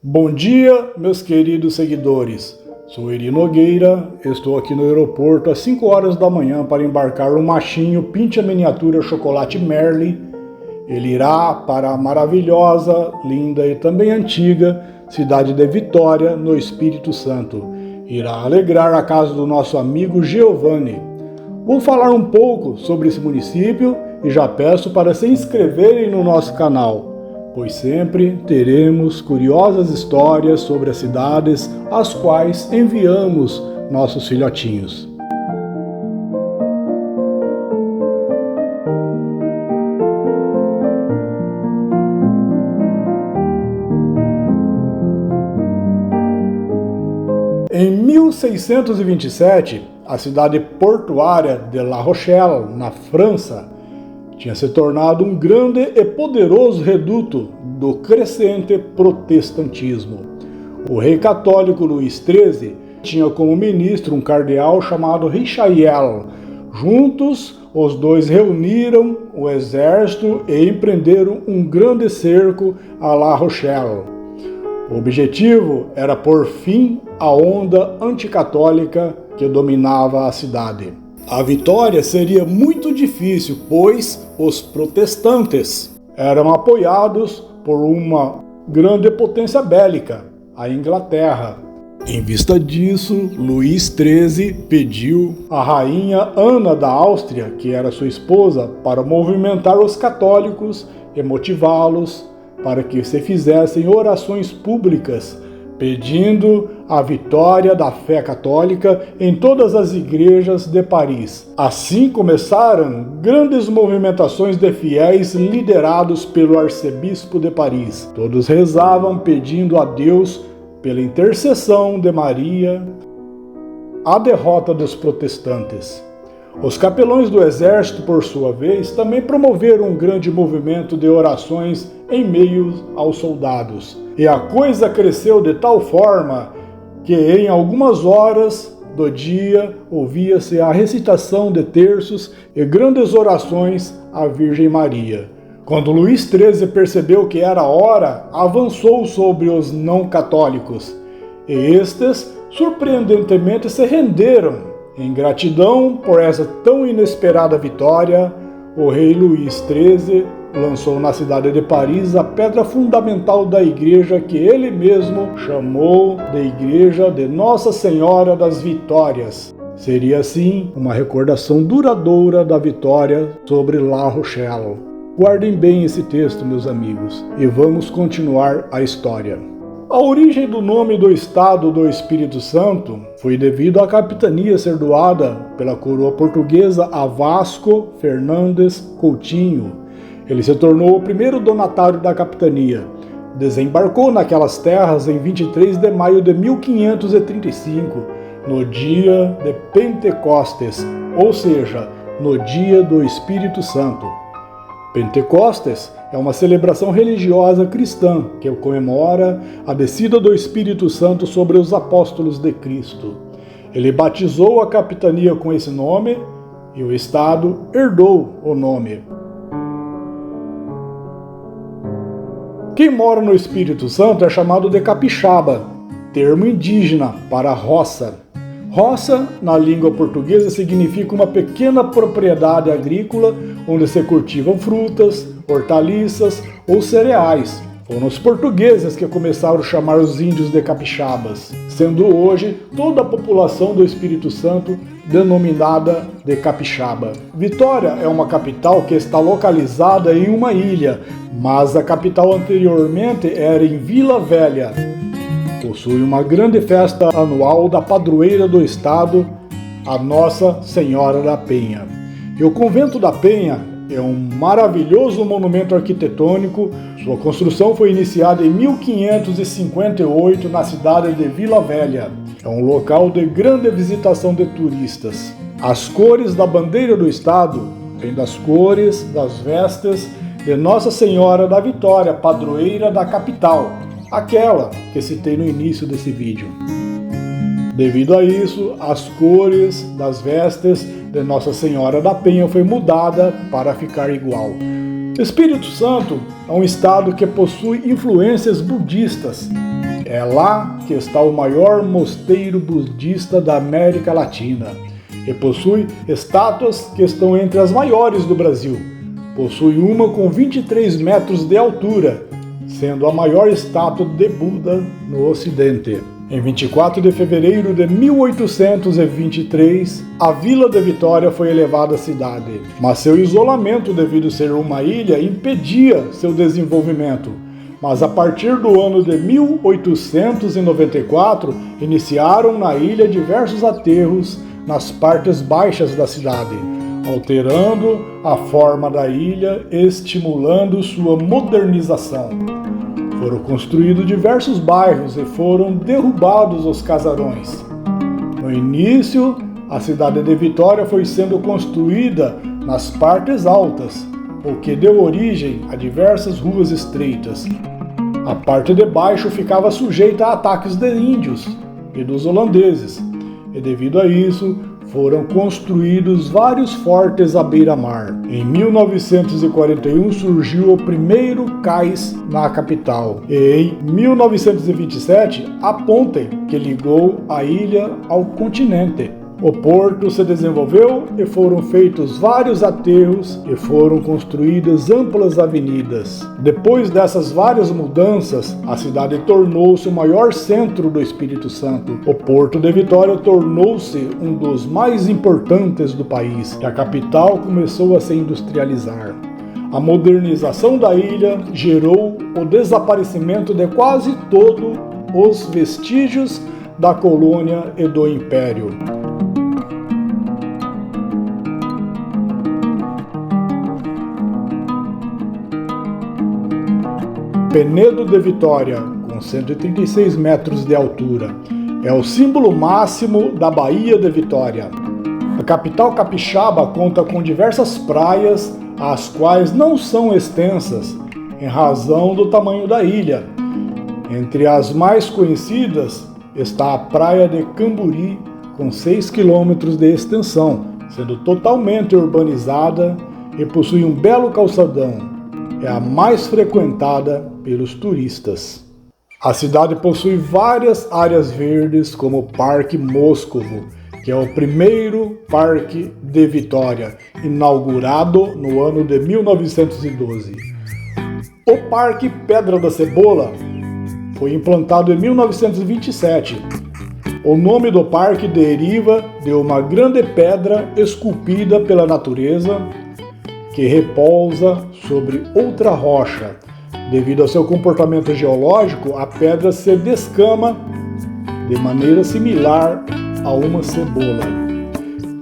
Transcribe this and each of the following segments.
Bom dia, meus queridos seguidores. Sou Eri Nogueira, estou aqui no aeroporto às 5 horas da manhã para embarcar um machinho Pincha Miniatura Chocolate Merle. Ele irá para a maravilhosa, linda e também antiga cidade de Vitória, no Espírito Santo. Irá alegrar a casa do nosso amigo Giovanni. Vou falar um pouco sobre esse município e já peço para se inscreverem no nosso canal, pois sempre teremos curiosas histórias sobre as cidades às quais enviamos nossos filhotinhos. Em 1627, a cidade portuária de La Rochelle, na França, tinha se tornado um grande e poderoso reduto do crescente protestantismo. O rei católico Luís XIII tinha como ministro um cardeal chamado Richelieu. Juntos, os dois reuniram o exército e empreenderam um grande cerco a La Rochelle. O objetivo era pôr fim à onda anticatólica que dominava a cidade. A vitória seria muito difícil, pois os protestantes eram apoiados por uma grande potência bélica, a Inglaterra. Em vista disso, Luís XIII pediu à rainha Ana da Áustria, que era sua esposa, para movimentar os católicos e motivá-los para que se fizessem orações públicas pedindo a vitória da fé católica em todas as igrejas de Paris. Assim começaram grandes movimentações de fiéis liderados pelo arcebispo de Paris. Todos rezavam pedindo a Deus, pela intercessão de Maria, a derrota dos protestantes. Os capelões do exército, por sua vez, também promoveram um grande movimento de orações em meio aos soldados. E a coisa cresceu de tal forma que em algumas horas do dia ouvia-se a recitação de terços e grandes orações à Virgem Maria. Quando Luís XIII percebeu que era hora, avançou sobre os não católicos, e estes surpreendentemente se renderam. Em gratidão por essa tão inesperada vitória, o rei Luís XIII lançou na cidade de Paris a pedra fundamental da igreja que ele mesmo chamou de Igreja de Nossa Senhora das Vitórias. Seria assim uma recordação duradoura da vitória sobre La Rochelle. Guardem bem esse texto, meus amigos, e vamos continuar a história. A origem do nome do estado do Espírito Santo foi devido à capitania ser doada pela coroa portuguesa a Vasco Fernandes Coutinho. Ele se tornou o primeiro donatário da capitania. Desembarcou naquelas terras em 23 de maio de 1535, no dia de Pentecostes, ou seja, no dia do Espírito Santo. Pentecostes é uma celebração religiosa cristã que comemora a descida do Espírito Santo sobre os apóstolos de Cristo. Ele batizou a capitania com esse nome e o estado herdou o nome. Quem mora no Espírito Santo é chamado de capixaba, termo indígena para roça. Roça, na língua portuguesa, significa uma pequena propriedade agrícola onde se cultivam frutas, hortaliças ou cereais. Foram os portugueses que começaram a chamar os índios de capixabas, sendo hoje toda a população do Espírito Santo denominada de capixaba. Vitória é uma capital que está localizada em uma ilha, mas a capital anteriormente era em Vila Velha. Possui uma grande festa anual da padroeira do estado, a Nossa Senhora da Penha. E o Convento da Penha é um maravilhoso monumento arquitetônico. Sua construção foi iniciada em 1558 na cidade de Vila Velha. É um local de grande visitação de turistas. As cores da bandeira do estado vêm das cores das vestes de Nossa Senhora da Vitória, padroeira da capital, aquela que citei no início desse vídeo. Devido a isso, as cores das vestes de Nossa Senhora da Penha foi mudada para ficar igual. Espírito Santo é um estado que possui influências budistas. É lá que está o maior mosteiro budista da América Latina e possui estátuas que estão entre as maiores do Brasil. Possui uma com 23 metros de altura, sendo a maior estátua de Buda no Ocidente. Em 24 de fevereiro de 1823, a Vila de Vitória foi elevada à cidade, mas seu isolamento devido a ser uma ilha impedia seu desenvolvimento. Mas a partir do ano de 1894, iniciaram na ilha diversos aterros nas partes baixas da cidade, alterando a forma da ilha e estimulando sua modernização. Foram construídos diversos bairros e foram derrubados os casarões. No início, a cidade de Vitória foi sendo construída nas partes altas, o que deu origem a diversas ruas estreitas. A parte de baixo ficava sujeita a ataques de índios e dos holandeses, e devido a isso, foram construídos vários fortes à beira-mar. Em 1941 surgiu o primeiro cais na capital. E em 1927, a ponte que ligou a ilha ao continente. O porto se desenvolveu e foram feitos vários aterros e foram construídas amplas avenidas. Depois dessas várias mudanças, a cidade tornou-se o maior centro do Espírito Santo. O Porto de Vitória tornou-se um dos mais importantes do país e a capital começou a se industrializar. A modernização da ilha gerou o desaparecimento de quase todos os vestígios da colônia e do império. Penedo de Vitória, com 136 metros de altura, é o símbolo máximo da Baía de Vitória. A capital capixaba conta com diversas praias, as quais não são extensas, em razão do tamanho da ilha. Entre as mais conhecidas está a Praia de Camburi, com 6 quilômetros de extensão, sendo totalmente urbanizada e possui um belo calçadão. É a mais frequentada pelos turistas. A cidade possui várias áreas verdes, como o Parque Moscovo, que é o primeiro parque de Vitória, inaugurado no ano de 1912. O Parque Pedra da Cebola foi implantado em 1927. O nome do parque deriva de uma grande pedra esculpida pela natureza que repousa sobre outra rocha. Devido ao seu comportamento geológico, a pedra se descama de maneira similar a uma cebola.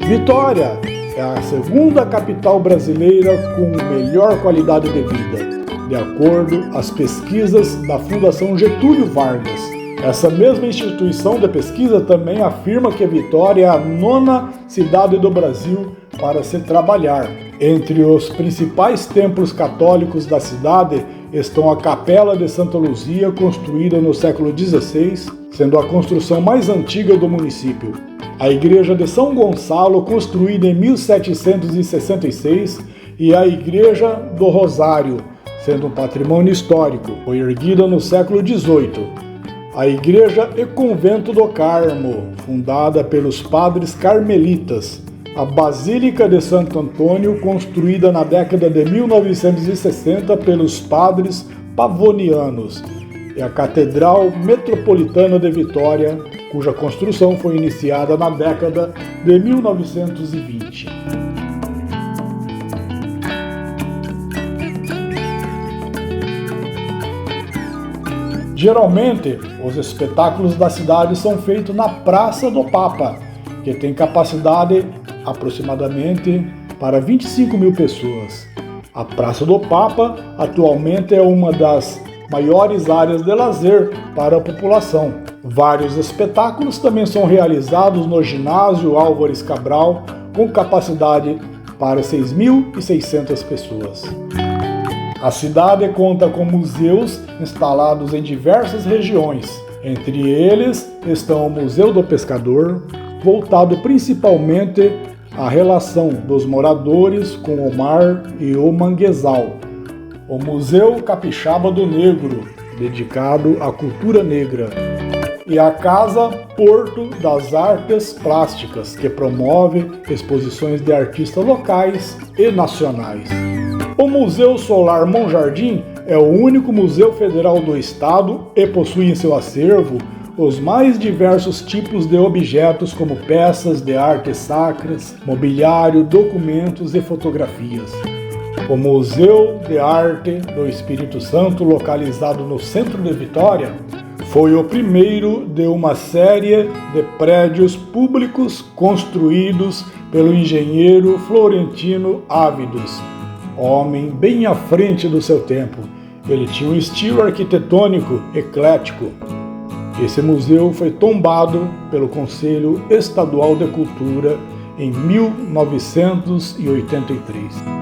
Vitória é a segunda capital brasileira com melhor qualidade de vida, de acordo às pesquisas da Fundação Getúlio Vargas. Essa mesma instituição de pesquisa também afirma que Vitória é a 9ª cidade do Brasil para se trabalhar. Entre os principais templos católicos da cidade estão a Capela de Santa Luzia, construída no século XVI, sendo a construção mais antiga do município. A Igreja de São Gonçalo, construída em 1766, e a Igreja do Rosário, sendo um patrimônio histórico, foi erguida no século XVIII. A Igreja e Convento do Carmo, fundada pelos padres carmelitas. A Basílica de Santo Antônio, construída na década de 1960 pelos padres pavonianos. E a Catedral Metropolitana de Vitória, cuja construção foi iniciada na década de 1920. Geralmente, os espetáculos da cidade são feitos na Praça do Papa, que tem capacidade aproximadamente para 25 mil pessoas. A Praça do Papa atualmente é uma das maiores áreas de lazer para a população. Vários espetáculos também são realizados no ginásio Álvares Cabral, com capacidade para 6.600 pessoas. A cidade conta com museus instalados em diversas regiões. Entre eles estão o Museu do Pescador, voltado principalmente à relação dos moradores com o mar e o manguezal. O Museu Capixaba do Negro, dedicado à cultura negra, e a Casa Porto das Artes Plásticas, que promove exposições de artistas locais e nacionais. O Museu Solar Monjardim é o único museu federal do estado e possui em seu acervo os mais diversos tipos de objetos, como peças de artes sacras, mobiliário, documentos e fotografias. O Museu de Arte do Espírito Santo, localizado no centro de Vitória, foi o primeiro de uma série de prédios públicos construídos pelo engenheiro Florentino Ávidos, homem bem à frente do seu tempo. Ele tinha um estilo arquitetônico eclético. Esse museu foi tombado pelo Conselho Estadual de Cultura em 1983.